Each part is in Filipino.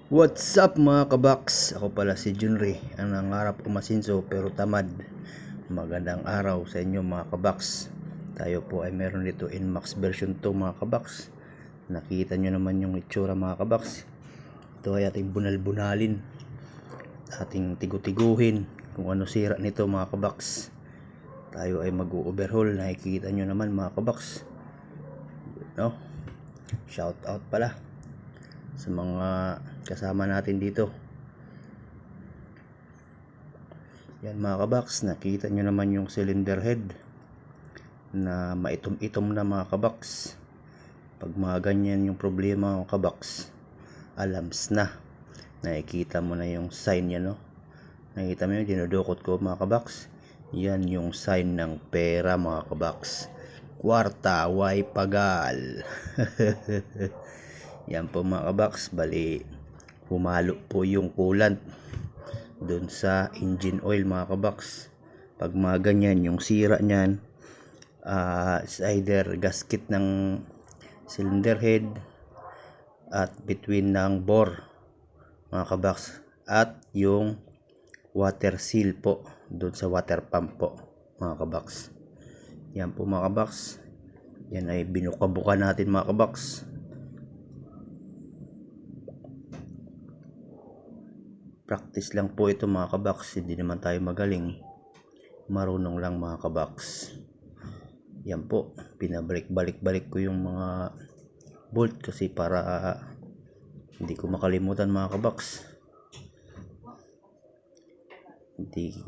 What's up mga kabaks? Ako pala si Junri, ang nangarap umasinso pero tamad. Magandang araw sa inyo mga kabaks. Tayo po ay meron dito Inmax version 2 mga kabaks. Nakita nyo naman yung itsura mga kabaks. Ito ay ating bunal-bunalin, ating tigu-tiguhin kung ano sira nito mga kabaks. Tayo ay mag-overhaul. Nakikita nyo naman mga kabaks, no? Shout out pala sa mga kasama natin dito. Yan mga kabaks, nakita nyo naman yung cylinder head na maitom-itom na mga kabaks. Pag mga ganyan yung problema mga kabaks, alams na. Nakikita mo na yung sign yan, no? Nakita mo yung dinudukot ko mga kabaks. Yan yung sign ng pera mga kabaks. Kwarta, way pagal. Yan po mga kabaks, bali humalo po yung coolant dun sa engine oil mga kabaks. Pag mga ganyan yung sira nyan, is either gasket ng cylinder head at between ng bore mga kabaks, at yung water seal po dun sa water pump po mga kabaks. Yan po mga kabaks, yan ay binuka-buka natin mga kabaks. Practice lang po ito mga kabaks, hindi naman tayo magaling, marunong lang mga kabaks. Yan po, pinabalik-balik ko yung mga bolt kasi para hindi ko makalimutan mga kabaks.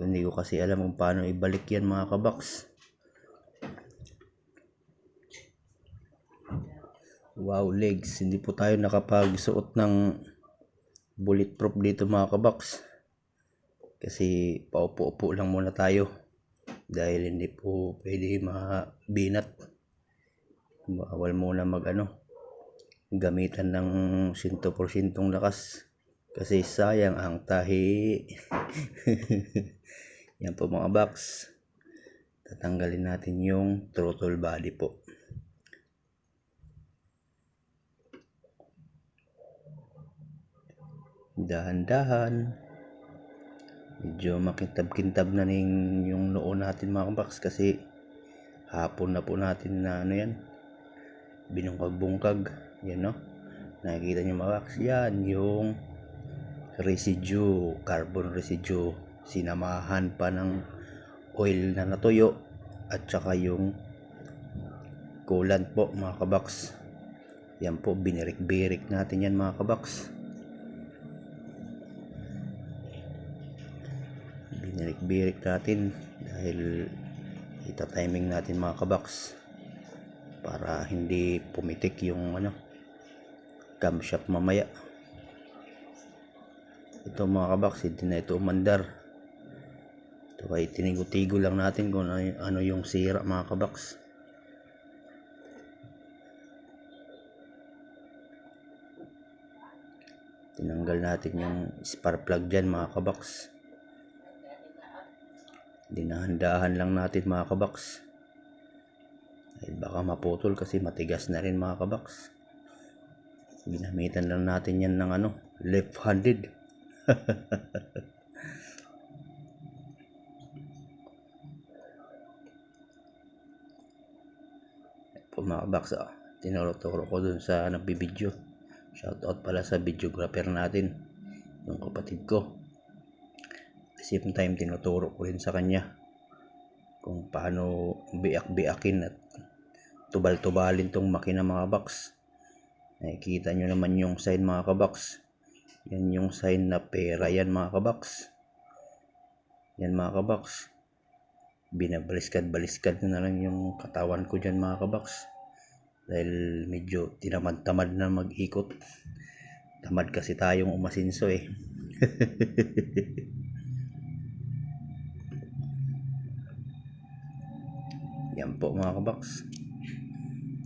Hindi ko kasi alam kung paano ibalik yan mga kabaks. Wow legs, hindi po tayo nakapagsuot ng bulletproof dito mga kabaks kasi paupo-upo lang muna tayo dahil hindi po pwede mabinat. Bawal muna gamitan ng 100% lakas kasi sayang ang tahi. Yan po mga box, tatanggalin natin yung throttle body po. Dahan-dahan, medyo makintab-kintab na yung noo natin mga kabaks kasi hapon na po natin na yan, binungkag-bungkag. Yan, no? Nakikita nyo mga kabaks, yan yung residue, carbon residue, sinamahan pa ng oil na natuyo at saka yung coolant po mga kabaks. Yan po, binirik-birik natin yan mga kabaks. Binirik-birik natin dahil ita-timing natin mga kabaks para hindi pumitik yung camshaft mamaya. Ito mga kabaks, hindi na ito umandar. Ito ay tinigo-tigo lang natin kung ano yung sira mga kabaks. Tinanggal natin yung spark plug dyan mga kabaks. Dinahan-dahan lang natin mga kabaks ay baka maputol kasi matigas na rin mga kabaks. Ginamitan lang natin yan ng left-handed. Po mga kabaks, tinuro-turo ko dun sa nagbibideo. Shoutout pala sa videographer natin, yung kapatid ko. Same time tinuturo ko rin sa kanya kung paano biak-biakin at tubal-tubalin tong makina mga kabaks. Nakikita nyo naman yung sign mga kabaks, yan yung sign na pera yan mga kabaks. Yan mga kabaks, binabaliskad-baliskad na lang yung katawan ko dyan mga kabaks dahil medyo tinamad-tamad na mag-ikot. Tamad kasi tayong umasinso eh. Yan po mga kabaks,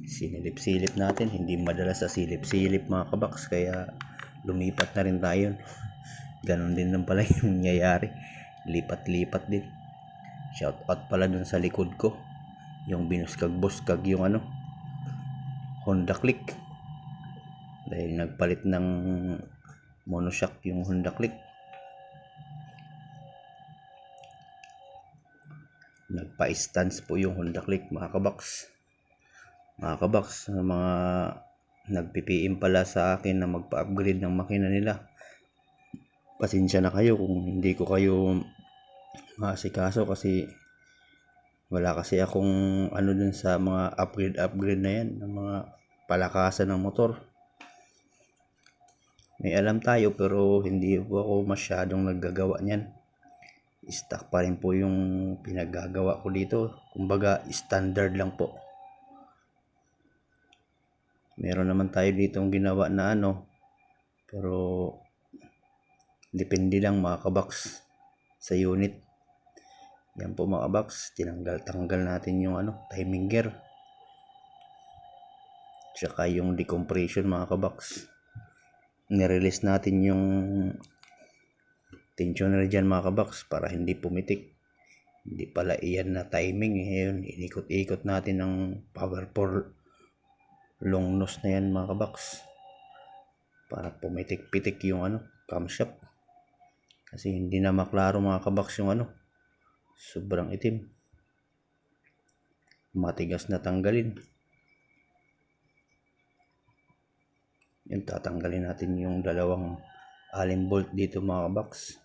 sinilip-silip natin, hindi madalas sa silip-silip mga kabaks kaya lumipat na rin tayo. Ganon din lang pala yung nangyayari, lipat-lipat din. Shout out pala dun sa likod ko, yung binuskag-buskag yung Honda Click dahil nagpalit ng monoshock yung Honda Click. Nagpa-stance po yung Honda Click mga kabox. Mga nagpipiim pala sa akin na magpa-upgrade ng makina nila, pasensya na kayo kung hindi ko kayo maasikaso kasi wala kasi akong ano dun sa mga upgrade na yan, ng mga palakasan ng motor. May alam tayo pero hindi po ako masyadong naggagawa niyan. Stock pa rin po yung pinaggagawa ko dito, kumbaga standard lang po. Meron naman tayo ditong ginawa na ano, pero depende lang mga kabox sa unit. Yan po mga kabox, tanggal natin yung ano, timing gear, tsaka yung decompression mga kabox. Nirelease natin yung tensioner dyan mga kabox para hindi pumitik. Hindi pala iyan na timing yun, inikot-ikot natin ng power for long nose na yan mga kabox para pumitik-pitik yung ano, camshaft. Kasi hindi na maklaro mga kabox yung ano, sobrang itim, matigas na tanggalin. Yan, tatanggalin natin yung dalawang allen bolt dito mga kabox.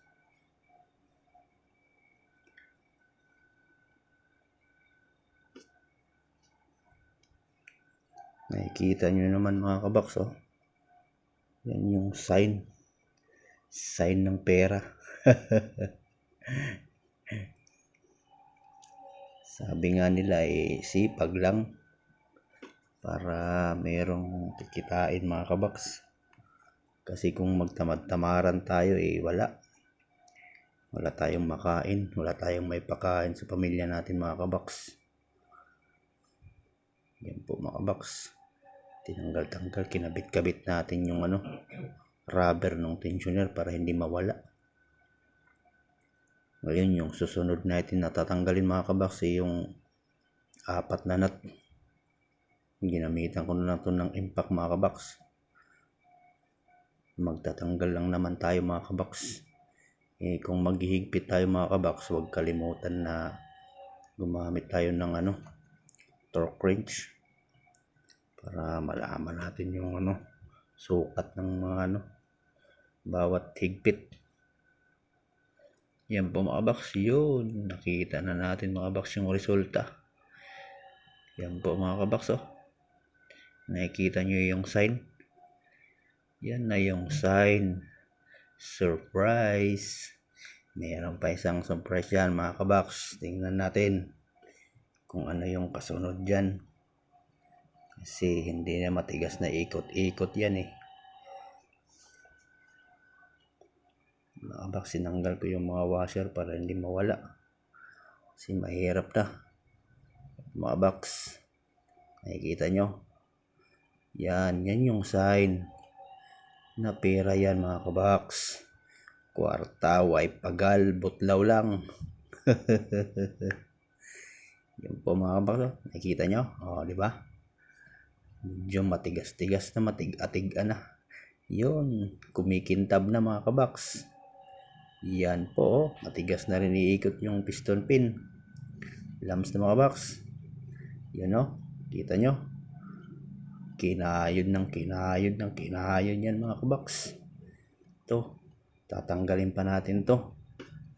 Nakikita nyo naman mga kabox, oh. Yan yung sign ng pera. Sabi nga nila sipag lang para merong kikitain mga kabox. Kasi kung magtamad-tamaran tayo wala tayong makain, wala tayong may pakain sa pamilya natin mga kabox. Yan po mga kabox, tinanggal-tanggal, kinabit-kabit natin yung ano, rubber ng tensioner para hindi mawala. Ngayon yung susunod natin na tatanggalin mga kabox yung 4 na nut. Ginamitan ko na lang ito ng impact mga kabox. Magtatanggal lang naman tayo mga kabox. Kung maghihigpit tayo mga kabox, huwag kalimutan na gumamit tayo ng ano, torque wrench para malaman natin yung ano, sukat ng mga ano, bawat higpit. Yan po mga kabox, yun, nakita na natin mga kabox yung resulta. Yan po mga kabox, oh. Nakikita nyo yung sign. Yan na yung sign. Surprise. Meron pa isang surprise yan mga kabox. Tingnan natin kung ano yung kasunod dyan. Kasi hindi na matigas na ikot-ikot yan mga kabox. Sinanggal ko yung mga washer para hindi mawala. Kasi mahirap na mga kabox. Nakikita nyo. Yan yung sign na pera yan mga kabox. Kwarta, pagal, butlaw lang. Yan po mga kabox, nakikita nyo, di ba? Medyo matigas-tigas na, matig-atig na. Yun, kumikintab na mga kabox. Yan po, matigas na rin iikot yung piston pin. Lams na mga kabox. Yan kita nyo. Kinayod yan mga kabox. Ito, tatanggalin pa natin to.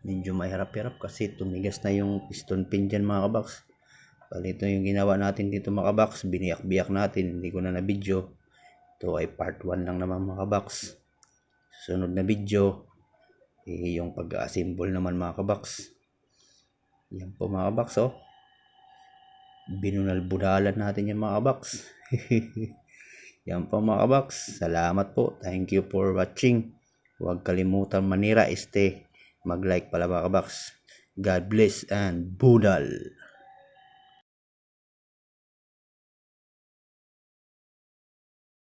Medyo mahirap-hirap kasi tumigas na yung piston pin dyan mga kabox. Bali ito yung ginawa natin dito mga kabox. Biniyak-biyak natin, hindi ko na video. Ito ay part 1 lang naman mga kabox. Susunod na video yung pag-assemble naman mga kabox. Yan po mga kabox, oh. Binunal-budalan natin yung mga kabox. Yan po mga kabox. Salamat po. Thank you for watching. Huwag kalimutan manira, mag-like pala mga kabox. God bless and budal.